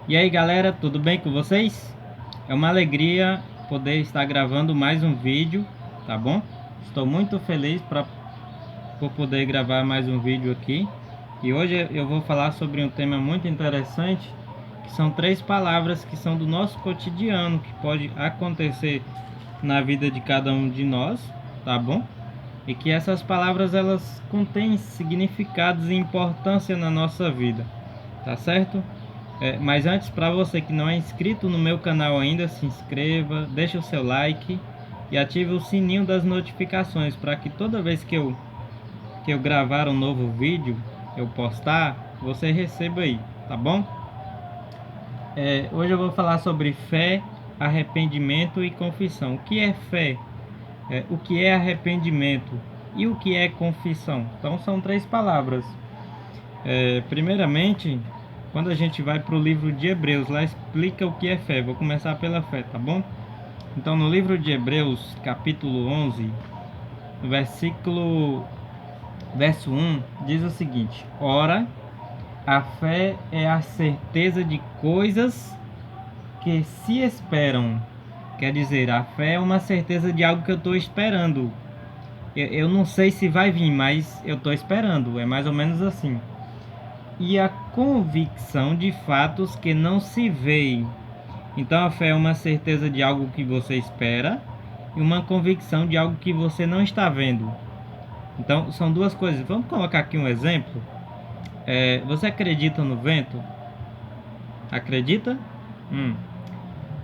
E aí galera, tudo bem com vocês? É uma alegria poder estar gravando mais um vídeo, tá bom? Estou muito feliz por poder gravar mais um vídeo aqui. E hoje eu vou falar sobre um tema muito interessante, que são três palavras que são do nosso cotidiano, que pode acontecer na vida de cada um de nós, tá bom? E que essas palavras elas contêm significados e importância na nossa vida, tá certo? Mas antes, para você que não é inscrito no meu canal ainda, se inscreva, deixe o seu like e ative o sininho das notificações para que toda vez que eu gravar um novo vídeo, eu postar, você receba aí, tá bom? Hoje eu vou falar sobre fé, arrependimento e confissão. O que é fé? O que é arrependimento? E o que é confissão? Então são três palavras. Primeiramente, quando a gente vai para o livro de Hebreus, lá explica o que é fé. Vou começar pela fé, tá bom? Então, no livro de Hebreus, capítulo 11, no verso 1, diz o seguinte: Ora, a fé é a certeza de coisas que se esperam. Quer dizer, a fé é uma certeza de algo que eu estou esperando. Eu não sei se vai vir, mas eu estou esperando. É mais ou menos assim. E a convicção de fatos que não se veem. Então a fé é uma certeza de algo que você espera e uma convicção de algo que você não está vendo. Então são duas coisas. Vamos colocar aqui um exemplo. Você acredita no vento? Acredita? Hum.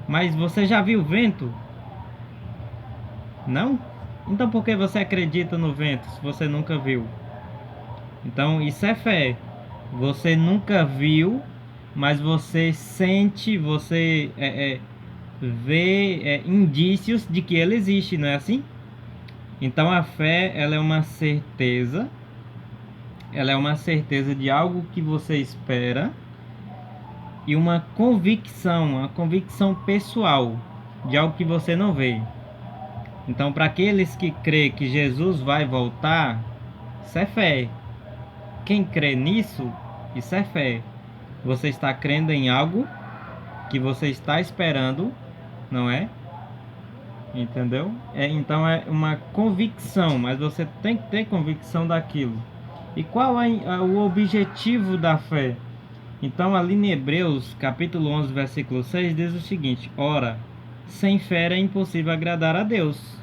Mas você já viu vento? Não? Então por que você acredita no vento se você nunca viu? Então isso é fé. Você nunca viu, mas você sente, você vê indícios de que ele existe, não é assim? Então a fé, ela é uma certeza de algo que você espera e uma convicção pessoal de algo que você não vê. Então, para aqueles que crê que Jesus vai voltar, isso é fé. Quem crê nisso, isso é fé. Você está crendo em algo que você está esperando, não é? Entendeu? Então é uma convicção, mas você tem que ter convicção daquilo. E qual é o objetivo da fé? Então ali em Hebreus, capítulo 11, versículo 6, diz o seguinte: Ora, sem fé é impossível agradar a Deus.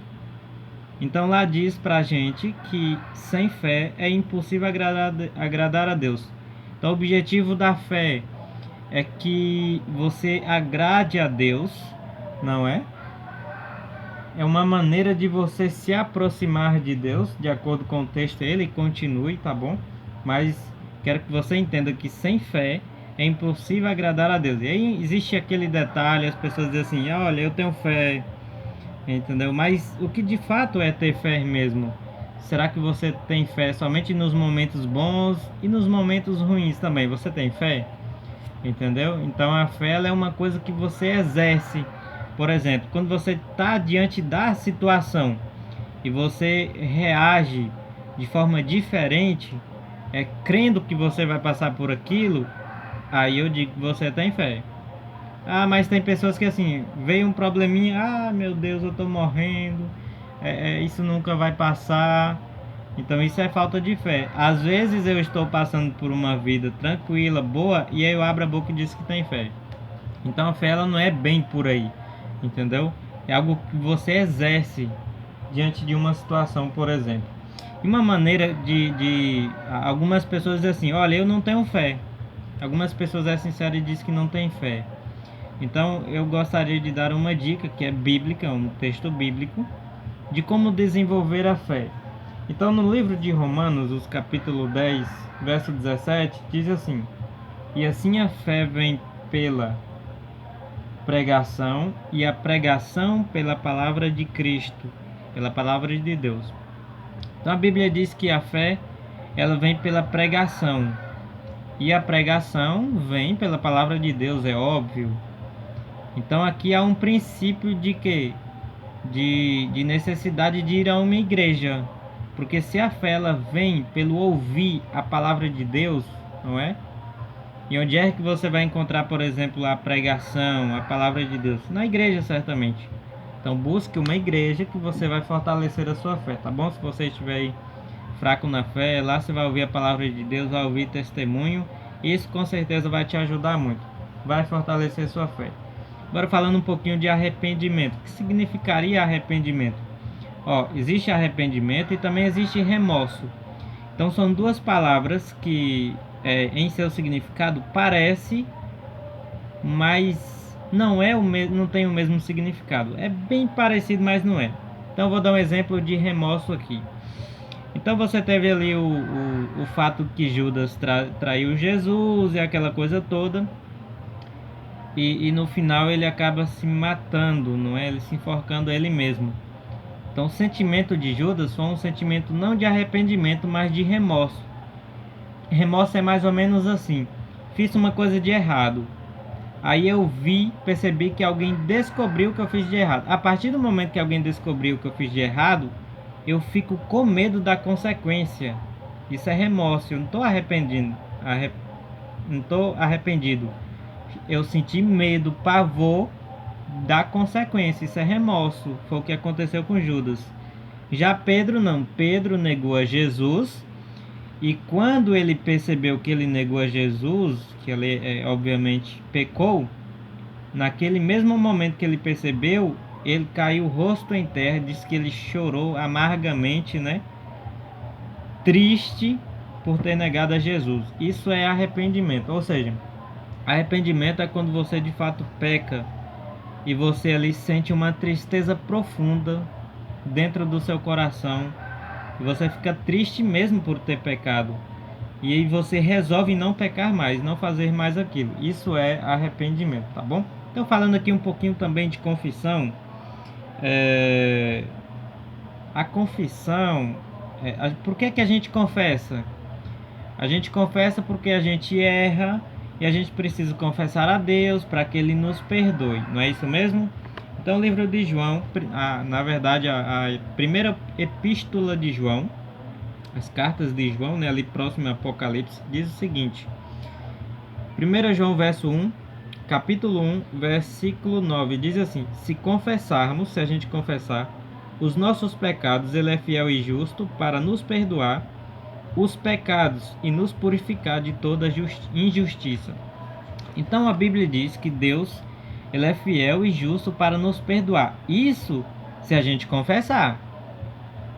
Então lá diz pra gente que sem fé é impossível agradar a Deus. Então o objetivo da fé é que você agrade a Deus, não é? É uma maneira de você se aproximar de Deus, de acordo com o texto, ele continue, tá bom? Mas quero que você entenda que sem fé é impossível agradar a Deus. E aí existe aquele detalhe, as pessoas dizem assim: olha, eu tenho fé, entendeu? Mas o que de fato é ter fé mesmo? Será que você tem fé somente nos momentos bons e nos momentos ruins também? Você tem fé? Entendeu? Então a fé ela é uma coisa que você exerce. Por exemplo, quando você está diante da situação e você reage de forma diferente, crendo que você vai passar por aquilo, aí eu digo que você tem fé. Ah, mas tem pessoas que assim, veio um probleminha, ah, meu Deus, eu tô morrendo, isso nunca vai passar. Então isso é falta de fé. Às vezes eu estou passando por uma vida tranquila, boa, e aí eu abro a boca e digo que tem fé. Então a fé ela não é bem por aí, entendeu? É algo que você exerce diante de uma situação, por exemplo. E uma maneira algumas pessoas dizem assim: olha, eu não tenho fé. Algumas pessoas é sincera e diz que não tem fé. Então eu gostaria de dar uma dica que é bíblica, um texto bíblico, de como desenvolver a fé. Então no livro de Romanos, os capítulo 10, verso 17, diz assim: E assim a fé vem pela pregação, e a pregação pela palavra de Cristo, pela palavra de Deus. Então a Bíblia diz que a fé ela vem pela pregação, e a pregação vem pela palavra de Deus, é óbvio. Então aqui há um princípio de que de necessidade de ir a uma igreja, porque se a fé ela vem pelo ouvir a palavra de Deus, não é? E onde é que você vai encontrar, por exemplo, a pregação, a palavra de Deus? Na igreja, certamente. Então busque uma igreja que você vai fortalecer a sua fé, tá bom? Se você estiver aí fraco na fé, lá você vai ouvir a palavra de Deus, vai ouvir testemunho. Isso com certeza vai te ajudar muito. Vai fortalecer sua fé. Agora falando um pouquinho de arrependimento. O que significaria arrependimento? Ó, existe arrependimento e também existe remorso. Então são duas palavras que em seu significado parece, mas não é o mesmo, não tem o mesmo significado. É bem parecido, mas não é. Então vou dar um exemplo de remorso aqui. Então você teve ali o fato que Judas traiu Jesus e aquela coisa toda. E no final ele acaba se matando, não é? Ele se enforcando ele mesmo. Então o sentimento de Judas foi um sentimento não de arrependimento, mas de remorso. Remorso é mais ou menos assim: fiz uma coisa de errado. Aí eu percebi que alguém descobriu o que eu fiz de errado. A partir do momento que alguém descobriu o que eu fiz de errado, eu fico com medo da consequência. Isso é remorso. Eu não estou arrependido. Não estou arrependido. Eu senti medo, pavor da consequência. Isso é remorso. Foi o que aconteceu com Judas. Já Pedro não. Pedro negou a Jesus. E quando ele percebeu que ele negou a Jesus, que ele obviamente pecou, naquele mesmo momento que ele percebeu, ele caiu o rosto em terra, disse que ele chorou amargamente, né? Triste por ter negado a Jesus. Isso é arrependimento. Ou seja, arrependimento é quando você de fato peca e você ali sente uma tristeza profunda dentro do seu coração. E você fica triste mesmo por ter pecado. E aí você resolve não pecar mais, não fazer mais aquilo. Isso é arrependimento, tá bom? Então falando aqui um pouquinho também de confissão. A confissão, por que a gente confessa? A gente confessa porque a gente erra e a gente precisa confessar a Deus para que Ele nos perdoe, não é isso mesmo? Então o livro de João, na verdade a primeira epístola de João, as cartas de João, né, ali próximo ao Apocalipse, diz o seguinte: 1 João verso 1, capítulo 1, versículo 9, diz assim: se confessarmos, se a gente confessar os nossos pecados, Ele é fiel e justo para nos perdoar os pecados e nos purificar de toda injustiça. Então a Bíblia diz que Deus, Ele é fiel e justo para nos perdoar. Isso se a gente confessar.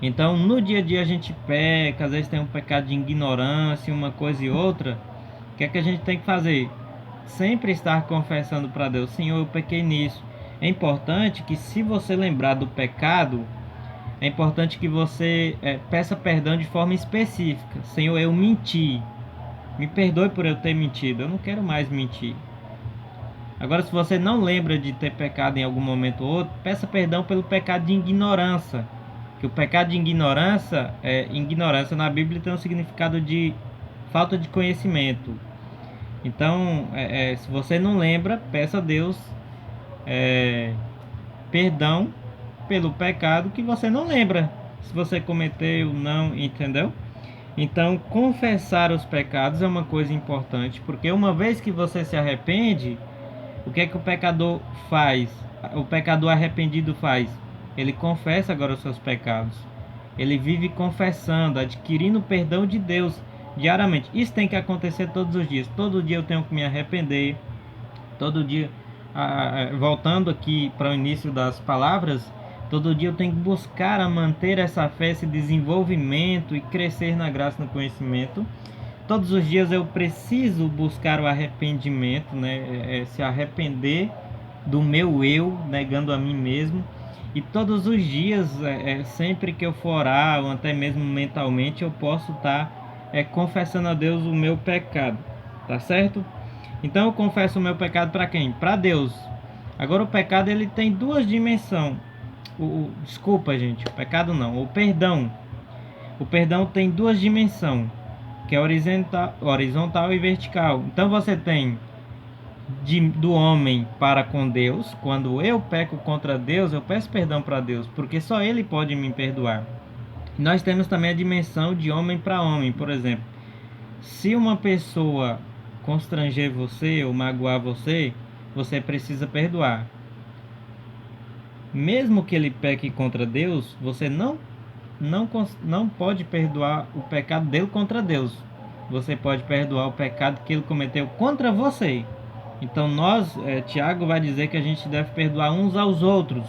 Então no dia a dia a gente peca, às vezes tem um pecado de ignorância, uma coisa e outra. O que é que a gente tem que fazer? Sempre estar confessando para Deus: Senhor, eu pequei nisso. É importante que, se você lembrar do pecado, é importante que você peça perdão de forma específica. Senhor, eu menti. Me perdoe por eu ter mentido. Eu não quero mais mentir. Agora, se você não lembra de ter pecado em algum momento ou outro, peça perdão pelo pecado de ignorância. Que o pecado de ignorância, ignorância na Bíblia tem um significado de falta de conhecimento. Então, se você não lembra, peça a Deus perdão pelo pecado que você não lembra, se você cometeu, não, entendeu? Então, confessar os pecados é uma coisa importante, porque uma vez que você se arrepende, o que é que o pecador faz? O pecador arrependido faz? Ele confessa agora os seus pecados. Ele vive confessando, adquirindo o perdão de Deus diariamente. Isso tem que acontecer todos os dias. Todo dia eu tenho que me arrepender. Todo dia, voltando aqui para o início das palavras, todo dia eu tenho que buscar a manter essa fé, esse desenvolvimento e crescer na graça e no conhecimento. Todos os dias eu preciso buscar o arrependimento, né? Se arrepender do meu eu, negando a mim mesmo. E todos os dias, sempre que eu for orar, ou até mesmo mentalmente, eu posso estar confessando a Deus o meu pecado, tá certo? Então eu confesso o meu pecado para quem? Para Deus. Agora o pecado ele tem duas dimensões. Desculpa, gente, o pecado não, o perdão. O perdão tem duas dimensões, que é horizontal e vertical. Então você tem do homem para com Deus. Quando eu peco contra Deus, eu peço perdão para Deus, porque só Ele pode me perdoar. Nós temos também a dimensão de homem para homem. Por exemplo, se uma pessoa constranger você ou magoar você, você precisa perdoar. Mesmo que ele peque contra Deus, você não pode perdoar o pecado dele contra Deus. Você pode perdoar o pecado que ele cometeu contra você. Então Tiago vai dizer que a gente deve perdoar uns aos outros.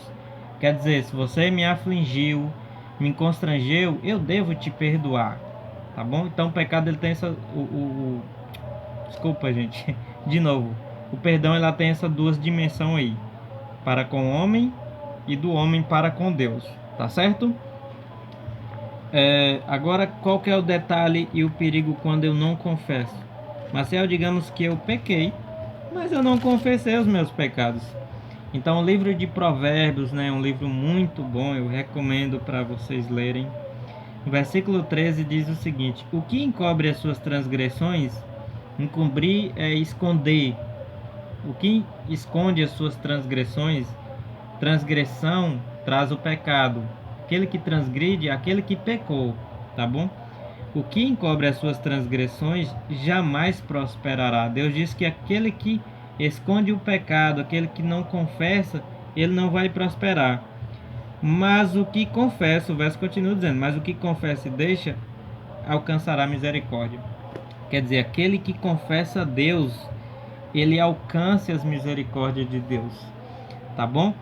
Quer dizer, se você me afligiu, me constrangeu, eu devo te perdoar. Tá bom? Então o pecado ele tem desculpa, gente. De novo. O perdão ela tem essas duas dimensões aí. Para com o homem e do homem para com Deus. Tá certo? Agora, qual que é o detalhe e o perigo quando eu não confesso? Marcel, digamos que eu pequei, mas eu não confessei os meus pecados. Então, o livro de Provérbios, né, é um livro muito bom, eu recomendo para vocês lerem. O versículo 13 diz o seguinte: o que encobre as suas transgressões, encobrir é esconder. O que esconde as suas transgressões, transgressão traz o pecado. Aquele que transgride é aquele que pecou, tá bom? O que encobre as suas transgressões jamais prosperará. Deus diz que aquele que esconde o pecado, aquele que não confessa, ele não vai prosperar. Mas o que confessa, o verso continua dizendo, mas o que confessa e deixa, alcançará misericórdia. Quer dizer, aquele que confessa a Deus, ele alcança as misericórdias de Deus. Tá bom?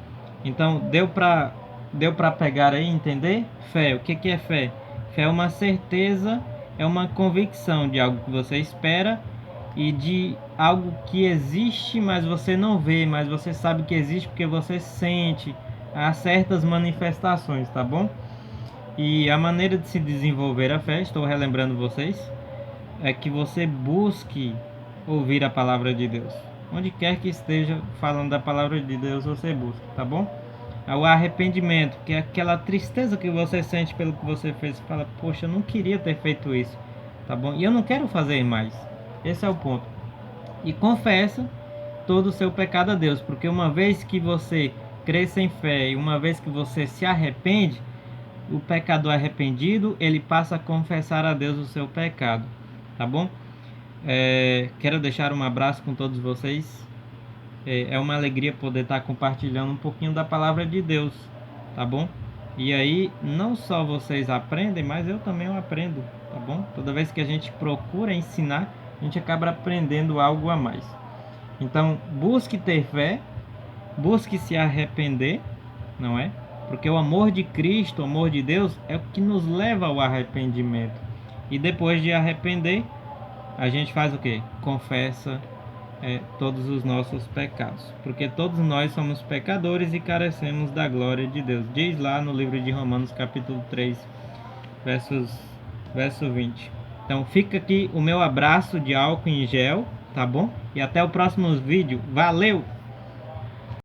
Então, deu para pegar aí, entender? Fé, o que é fé? Fé é uma certeza, é uma convicção de algo que você espera e de algo que existe, mas você não vê, mas você sabe que existe porque você sente. Há certas manifestações, tá bom? E a maneira de se desenvolver a fé, estou relembrando vocês, é que você busque ouvir a palavra de Deus. Onde quer que esteja falando da palavra de Deus, você busca, tá bom? O arrependimento, que é aquela tristeza que você sente pelo que você fez. Você fala, poxa, eu não queria ter feito isso, tá bom? E eu não quero fazer mais. Esse é o ponto. E confessa todo o seu pecado a Deus, porque uma vez que você cresce em fé e uma vez que você se arrepende, o pecador arrependido, ele passa a confessar a Deus o seu pecado, tá bom? Quero deixar um abraço com todos vocês. É uma alegria poder estar compartilhando um pouquinho da palavra de Deus, tá bom? E aí, não só vocês aprendem, mas eu também aprendo, tá bom? Toda vez que a gente procura ensinar, a gente acaba aprendendo algo a mais. Então, busque ter fé, busque se arrepender, não é? Porque o amor de Cristo, o amor de Deus, é o que nos leva ao arrependimento. E depois de arrepender, a gente faz o quê? Confessa todos os nossos pecados. Porque todos nós somos pecadores e carecemos da glória de Deus. Diz lá no livro de Romanos, capítulo 3, verso 20. Então fica aqui o meu abraço de álcool em gel, tá bom? E até o próximo vídeo. Valeu!